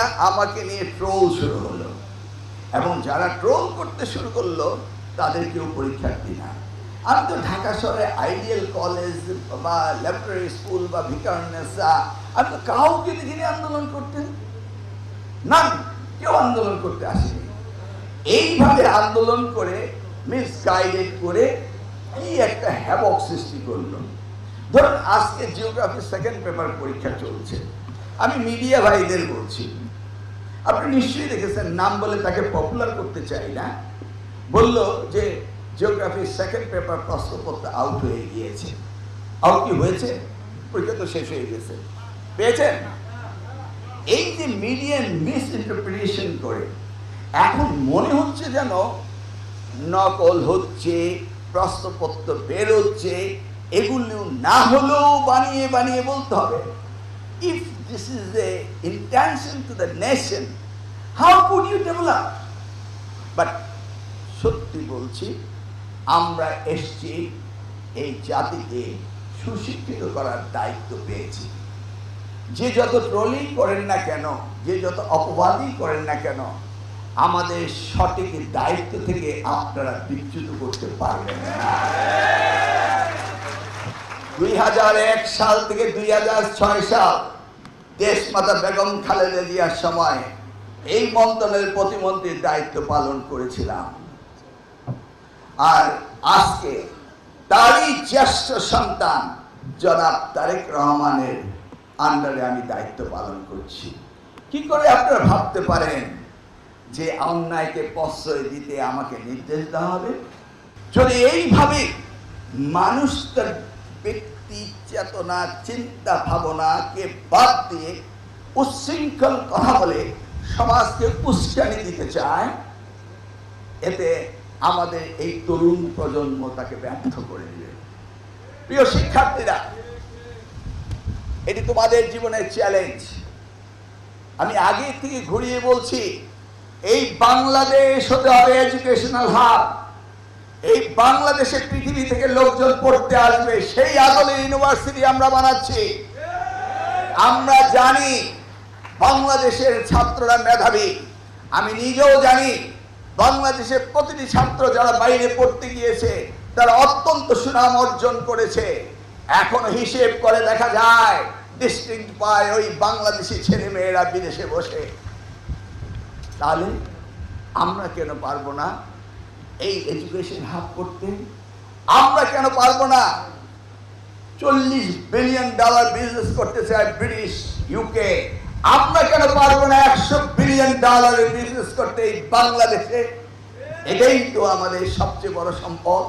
না আমাকে নিয়ে ট্রোল শুরু হলো, এবং যারা ট্রোল করতে শুরু করলো তাদের কেউ পরীক্ষার্থী না। আমি তো ঢাকা শহরে আইডিয়াল কলেজ বা ল্যাবরেটরি স্কুল বা ভিকারুন্নেসা, আমি তো কাউকে দেখিনি আন্দোলন করতে, না কেউ আন্দোলন করতে আসেনি। এইভাবে আন্দোলন করে মিসগাইডেড করে কি একটা হ্যাবক সৃষ্টি করলো। ধরুন আজকে জিওগ্রাফি সেকেন্ড পেপার পরীক্ষা চলছে, আমি মিডিয়া ভাইদের বলছি, আপনি নিশ্চয়ই দেখেছেন, নাম বলে তাকে পপুলার করতে চাই না, বলল যে জিওগ্রাফির সেকেন্ড পেপার প্রশ্নপত্র আউট হয়ে গিয়েছে। আউট কি হয়েছে? পরীক্ষা তো শেষ হয়ে গেছে, পেয়েছেন? এই যে মিডিয়া মিস ইন্টারপ্রিটেশন করে এখন মনে হচ্ছে যেন নকল হচ্ছে, প্রশ্নপত্র বেরোচ্ছে, এগুলো না হলেও বানিয়ে বানিয়ে বলতে হবে। If this is a intention to the nation, how could you develop? But সত্যি বলছি, আমরা এসছি এই জাতিকে সুশিক্ষিত করার দায়িত্ব পেয়েছি। যে যত ট্রোলিং করেন না কেন, যে যত অপবাদই করেন না কেন, আমাদের সঠিক দায়িত্ব থেকে আপনারা বিচ্যুত করতে পারবেন না। 2001 সাল থেকে 2006 সাল দেশমাতা বেগম খালেদা জিয়ার সময় এই মন্ত্রণালয়ের প্রতিমন্ত্রীর দায়িত্ব পালন করেছিলাম, আর আজকে তারই জ্যেষ্ঠ সন্তান জনাব তারেক রহমানের আন্ডারে আমি দায়িত্ব পালন করছি। কি করে আপনারা ভাবতে পারেন যে অন্যায়কে প্রশ্রয় দিতে আমাকে নির্দেশ দেওয়া হবে? যদি এইভাবে মানুষ তার ব্যক্তি চেতনা, চিন্তা ভাবনাকে বাদ দিয়ে উচ্ছৃঙ্খল কথা বলে সমাজকে উস্কানি দিতে চায়, এতে আমাদের এই তরুণ প্রজন্ম তাকে ব্যর্থ করে দিবে। প্রিয় শিক্ষার্থীরা, এটি তোমাদের জীবনের চ্যালেঞ্জ। আমি আগে থেকে ঘুরিয়ে বলছি, এই বাংলাদেশ হতে হবে এডুকেশনাল হাব। এই বাংলাদেশে পৃথিবী থেকে লোকজন পড়তে আসবে, সেই আদলে ইউনিভার্সিটি আমরা বানাচ্ছি। আমরা জানি বাংলাদেশের ছাত্ররা মেধাবী, আমি নিজেও জানি বাংলাদেশের প্রতিটি ছাত্র যারা বাইরে পড়তে গিয়েছে তারা অত্যন্ত সুনাম অর্জন করেছে। এখন হিসেব করে দেখা যায় ডিস্ট্রিক্ট পায় ওই বাংলাদেশি ছেলে মেয়েরা বিদেশে বসে। তাহলে আমরা কেন পারবো না এই এডুকেশন হাব করতে? আমরা কেন পারবো না $40 বিলিয়ন বিজনেস করতে চায় ব্রিটিশ ইউকে? আমরা কেন পারবো না $100 বিলিয়ন বিজনেস করতে এই বাংলাদেশে? এটাই তো আমাদের সবচেয়ে বড় সম্পদ।